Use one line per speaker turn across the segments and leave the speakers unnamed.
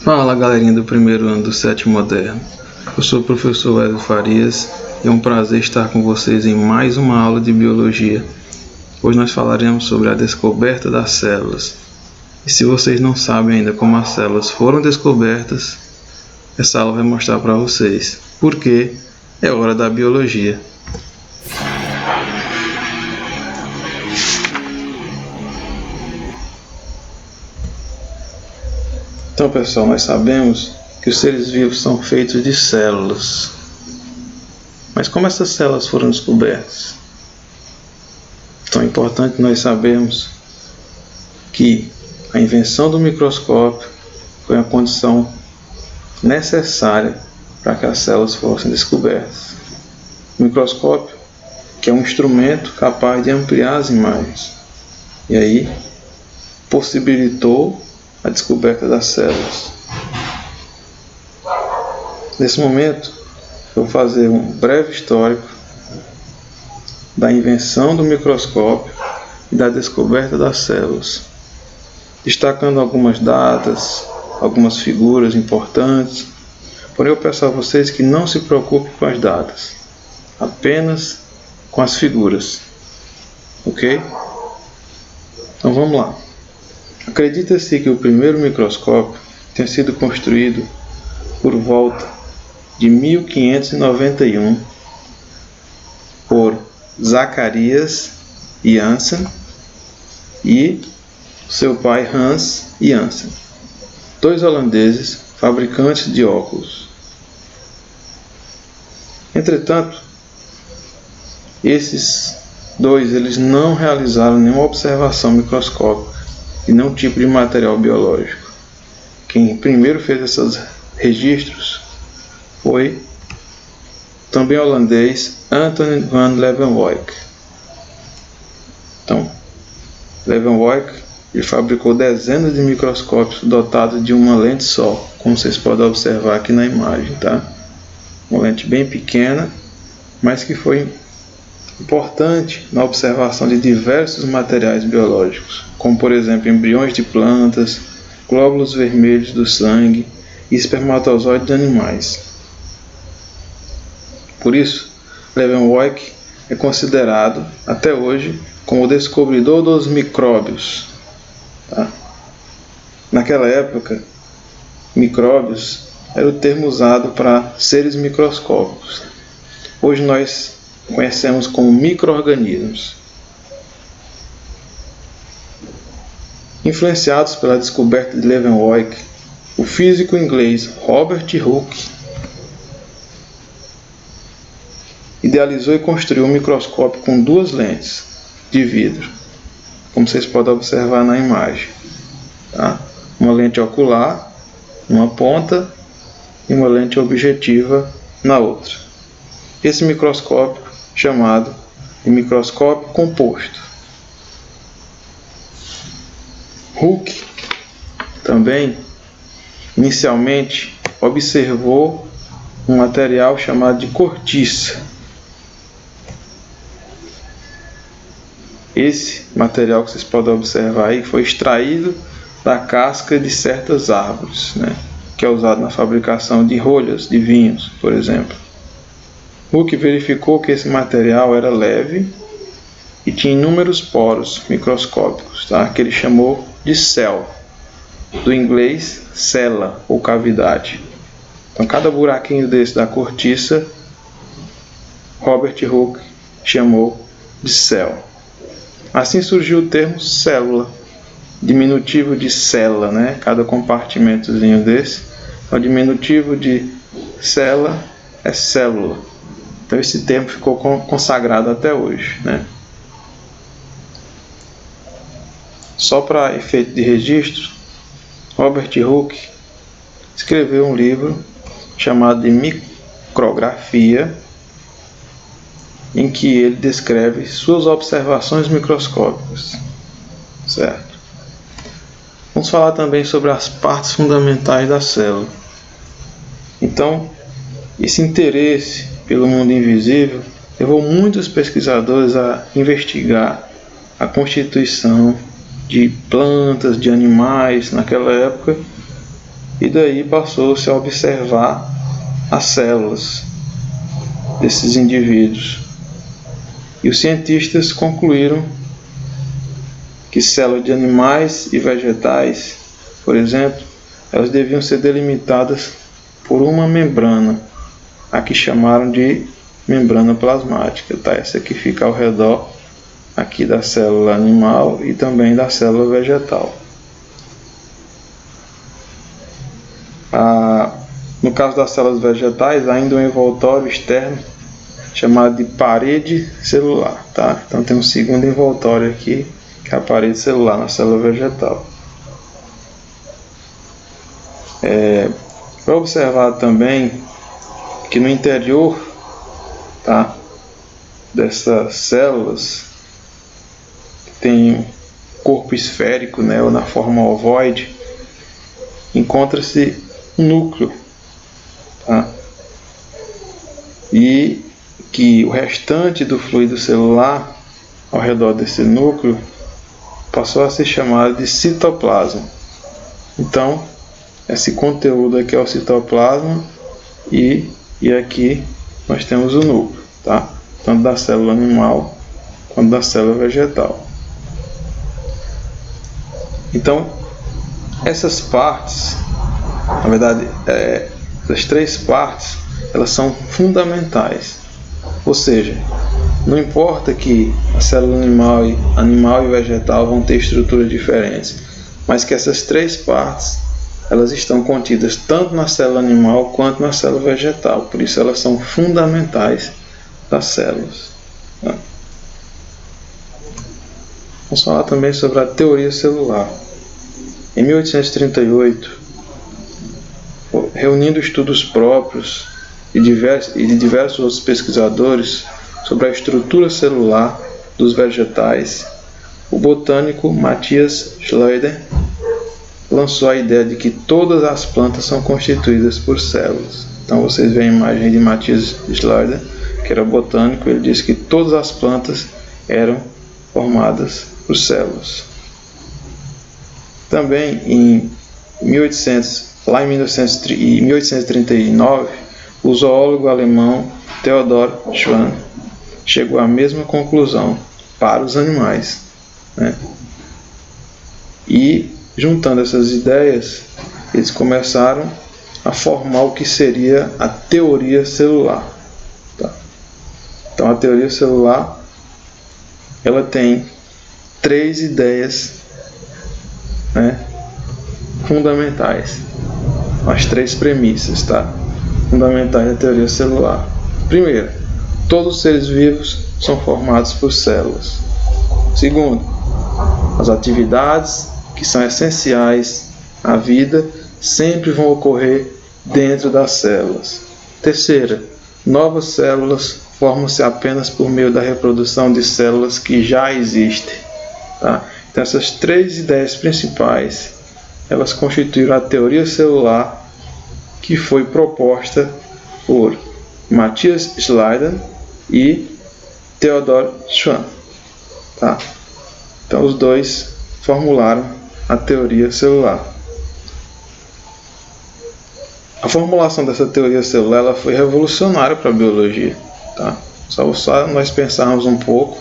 Fala galerinha do primeiro ano do sétimo moderno, eu sou o professor Wesley Farias e é um prazer estar com vocês em mais uma aula de biologia. Hoje nós falaremos sobre a descoberta das células. E se vocês não sabem ainda como as células foram descobertas, essa aula vai mostrar para vocês, porque é hora da biologia. Então pessoal, nós sabemos que os seres vivos são feitos de células. Mas como essas células foram descobertas? Então é importante nós sabermos que a invenção do microscópio foi uma condição necessária para que as células fossem descobertas. O microscópio, que é um instrumento capaz de ampliar as imagens, e aí possibilitou a descoberta das células. Nesse momento, eu vou fazer um breve histórico da invenção do microscópio e da descoberta das células, destacando algumas datas, algumas figuras importantes. Porém, eu peço a vocês que não se preocupem com as datas, apenas com as figuras, ok? Então vamos lá. Acredita-se que o primeiro microscópio tenha sido construído por volta de 1591 por Zacharias Janssen e seu pai Hans Janssen, dois holandeses fabricantes de óculos. Entretanto, esses dois eles não realizaram nenhuma observação microscópica e nenhum tipo de material biológico. Quem primeiro fez esses registros foi também holandês Antoine van Leeuwenhoek. Então, Leeuwenhoek ele fabricou dezenas de microscópios dotados de uma lente só, como vocês podem observar aqui na imagem, tá? Uma lente bem pequena, mas que foi importante na observação de diversos materiais biológicos, como por exemplo embriões de plantas, glóbulos vermelhos do sangue e espermatozoides de animais. Por isso, Leeuwenhoek é considerado até hoje como o descobridor dos micróbios. Tá? Naquela época, micróbios era o termo usado para seres microscópicos. Hoje nós conhecemos como micro-organismos. Influenciados pela descoberta de Leeuwenhoek, o físico inglês Robert Hooke idealizou e construiu um microscópio com duas lentes de vidro, como vocês podem observar na imagem. Tá? Uma lente ocular numa ponta e uma lente objetiva na outra. Esse microscópio chamado de microscópio composto. Hooke também inicialmente observou um material chamado de cortiça. Esse material que vocês podem observar aí foi extraído da casca de certas árvores, né, que é usado na fabricação de rolhas de vinhos, por exemplo. Hooke verificou que esse material era leve e tinha inúmeros poros microscópicos, tá? Que ele chamou de cell, do inglês cella ou cavidade. Então, cada buraquinho desse da cortiça, Robert Hooke chamou de cell. Assim surgiu o termo célula, diminutivo de cella, né? Cada compartimentozinho desse, o diminutivo de cella é célula. Então esse termo ficou consagrado até hoje, né? Só para efeito de registro, Robert Hooke escreveu um livro chamado de Micrografia, em que ele descreve suas observações microscópicas, certo? Vamos falar também sobre as partes fundamentais da célula. Então, esse interesse pelo mundo invisível levou muitos pesquisadores a investigar a constituição de plantas, de animais naquela época, e daí passou-se a observar as células desses indivíduos. E os cientistas concluíram que células de animais e vegetais, por exemplo, elas deviam ser delimitadas por uma membrana, a que chamaram de membrana plasmática, tá? Essa aqui fica ao redor aqui da célula animal e também da célula vegetal. No caso das células vegetais, ainda um envoltório externo chamado de parede celular, tá? Então tem um segundo envoltório aqui, que é a parede celular na célula vegetal. Para observar também que no interior, tá, dessas células tem corpo esférico, né, ou na forma ovoide, encontra-se um núcleo, tá? E que o restante do fluido celular ao redor desse núcleo passou a ser chamado de citoplasma. Então, esse conteúdo aqui é o citoplasma e aqui nós temos o núcleo, tá? Tanto da célula animal quanto da célula vegetal. Então, essas partes, na verdade, essas três partes, elas são fundamentais. Ou seja, não importa que a célula animal e vegetal vão ter estruturas diferentes, mas que essas três partes, elas estão contidas tanto na célula animal quanto na célula vegetal. Por isso elas são fundamentais das células. Vamos falar também sobre a teoria celular. Em 1838, reunindo estudos próprios e de diversos outros pesquisadores sobre a estrutura celular dos vegetais, o botânico Matthias Schleider lançou a ideia de que todas as plantas são constituídas por células. Então vocês veem a imagem de Matthias Schleider, que era botânico. Ele disse que todas as plantas eram formadas por células. Também em 1839, o zoólogo alemão Theodor Schwann chegou à mesma conclusão para os animais, né? E juntando essas ideias, eles começaram a formar o que seria a teoria celular, tá? Então a teoria celular, ela tem três ideias, né, fundamentais, as três premissas, tá, fundamentais da teoria celular. Primeiro, todos os seres vivos são formados por células. Segundo, as atividades que são essenciais à vida sempre vão ocorrer dentro das células. Terceira, novas células formam-se apenas por meio da reprodução de células que já existem, tá? Então essas três ideias principais, elas constituíram a teoria celular, que foi proposta por Matthias Schleider e Theodor Schwann, tá? Então os dois formularam a teoria celular. A formulação dessa teoria celular, ela foi revolucionária para a biologia, tá? Só nós pensarmos um pouco,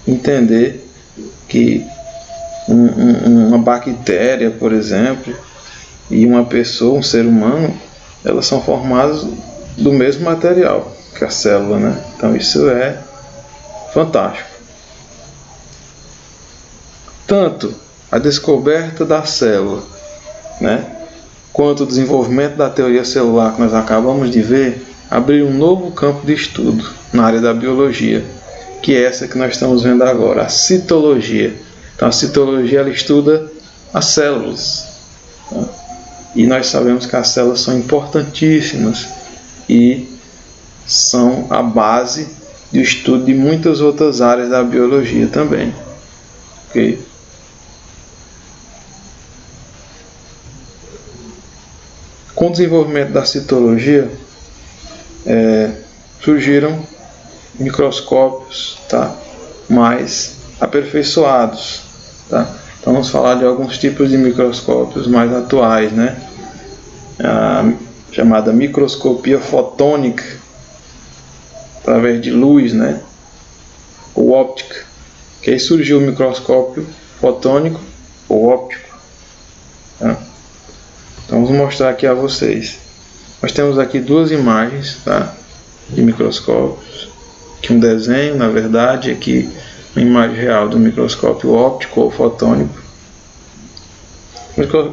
entender que uma bactéria, por exemplo, e uma pessoa, um ser humano, elas são formadas do mesmo material que a célula, né? Então isso é fantástico. Tanto a descoberta da célula, né, quanto o desenvolvimento da teoria celular que nós acabamos de ver, abriu um novo campo de estudo na área da biologia, que é essa que nós estamos vendo agora, a citologia. Então a citologia, ela estuda as células, tá? E nós sabemos que as células são importantíssimas e são a base do estudo de muitas outras áreas da biologia também. Okay? Com o desenvolvimento da citologia, surgiram microscópios, tá, mais aperfeiçoados, tá? Então vamos falar de alguns tipos de microscópios mais atuais, né? a chamada microscopia fotônica, através de luz, né? Ou óptica, que aí surgiu o microscópio fotônico ou óptico, tá? Então vamos mostrar aqui a vocês. Nós temos aqui duas imagens, tá? De microscópios, aqui um desenho, na verdade, aqui uma imagem real do microscópio óptico ou fotônico.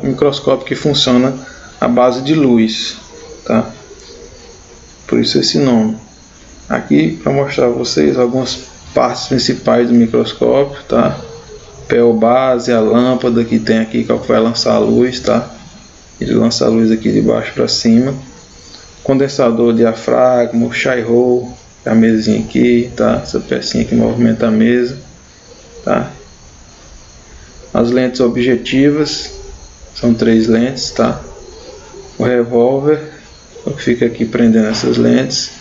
Microscópio que funciona à base de luz, tá? Por isso esse nome. Aqui para mostrar a vocês algumas partes principais do microscópio, tá? Pé base, a lâmpada que tem aqui que vai lançar a luz, tá? Ele lança a luz aqui de baixo para cima. Condensador, diafragma, shy hole, a mesinha aqui, tá? Essa pecinha que movimenta a mesa, tá? As lentes objetivas, são 3 lentes, tá? O revólver, que fica aqui prendendo essas lentes.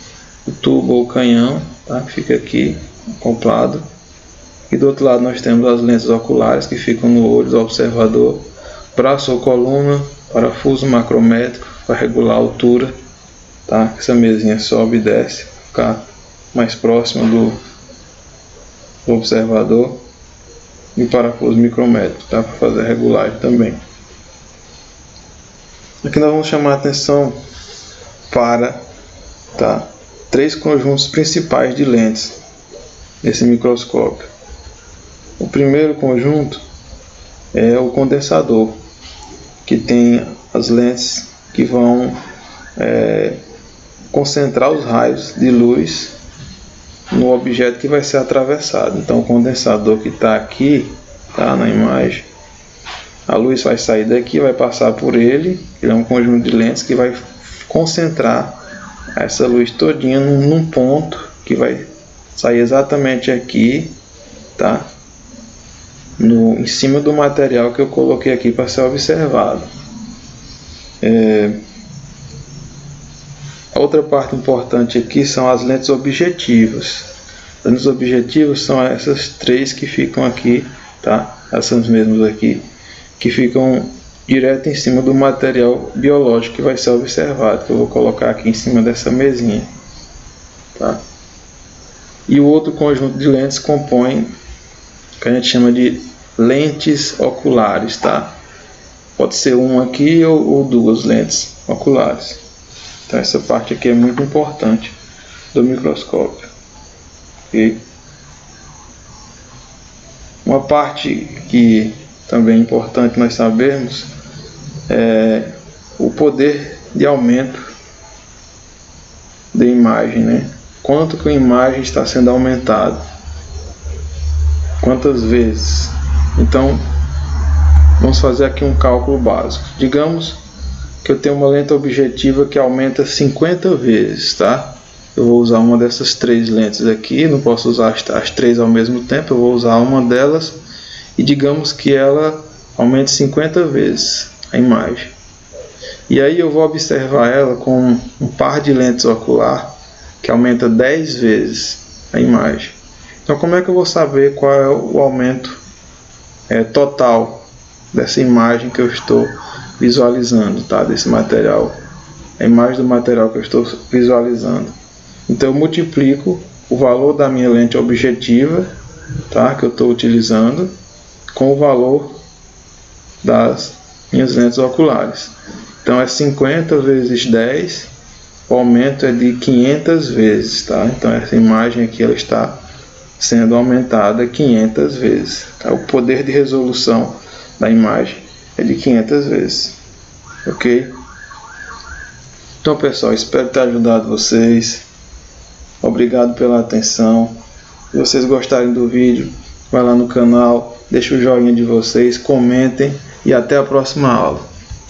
O tubo ou canhão, tá? Que fica aqui acoplado. E do outro lado nós temos as lentes oculares que ficam no olho do observador. Braço ou coluna, parafuso macrométrico para regular a altura, tá? Essa mesinha sobe e desce, ficar mais próxima do observador. E o parafuso micrométrico, tá? Para fazer a regulagem também. Aqui nós vamos chamar a atenção para, tá? 3 conjuntos principais de lentes nesse microscópio. O primeiro conjunto é o condensador, que tem as lentes que vão concentrar os raios de luz no objeto que vai ser atravessado. Então o condensador que está aqui, tá, na imagem, a luz vai sair daqui, vai passar por ele. Ele é um conjunto de lentes que vai concentrar essa luz todinha num ponto que vai sair exatamente aqui, tá? Em cima do material que eu coloquei aqui para ser observado. A outra parte importante aqui são as lentes objetivas. As lentes objetivas são essas 3 que ficam aqui, tá? Essas mesmas aqui, que ficam direto em cima do material biológico que vai ser observado, que eu vou colocar aqui em cima dessa mesinha, tá? E o outro conjunto de lentes compõe o que a gente chama de lentes oculares, tá? Pode ser uma aqui ou 2 lentes oculares. Então essa parte aqui é muito importante do microscópio. Okay? Uma parte que também é importante nós sabermos é o poder de aumento da imagem, né? Quanto que a imagem está sendo aumentada, quantas vezes. Então vamos fazer aqui um cálculo básico. Digamos que eu tenho uma lente objetiva que aumenta 50 vezes, tá? Eu vou usar uma dessas 3 lentes aqui, não posso usar as 3 ao mesmo tempo, eu vou usar uma delas e digamos que ela aumente 50 vezes a imagem. E aí eu vou observar ela com um par de lentes ocular que aumenta 10 vezes a imagem. Então como é que eu vou saber qual é o aumento total dessa imagem que eu estou visualizando, tá? Desse material, a imagem do material que eu estou visualizando. Então eu multiplico o valor da minha lente objetiva, tá? Que eu estou utilizando, com o valor das minhas lentes oculares. Então é 50 vezes 10, o aumento é de 500 vezes, tá? Então essa imagem aqui ela está sendo aumentada 500 vezes, tá? O poder de resolução da imagem é de 500 vezes, ok? Então pessoal, espero ter ajudado vocês. Obrigado pela atenção. Se vocês gostarem do vídeo, vai lá no canal, deixa o joinha de vocês, comentem e até a próxima aula.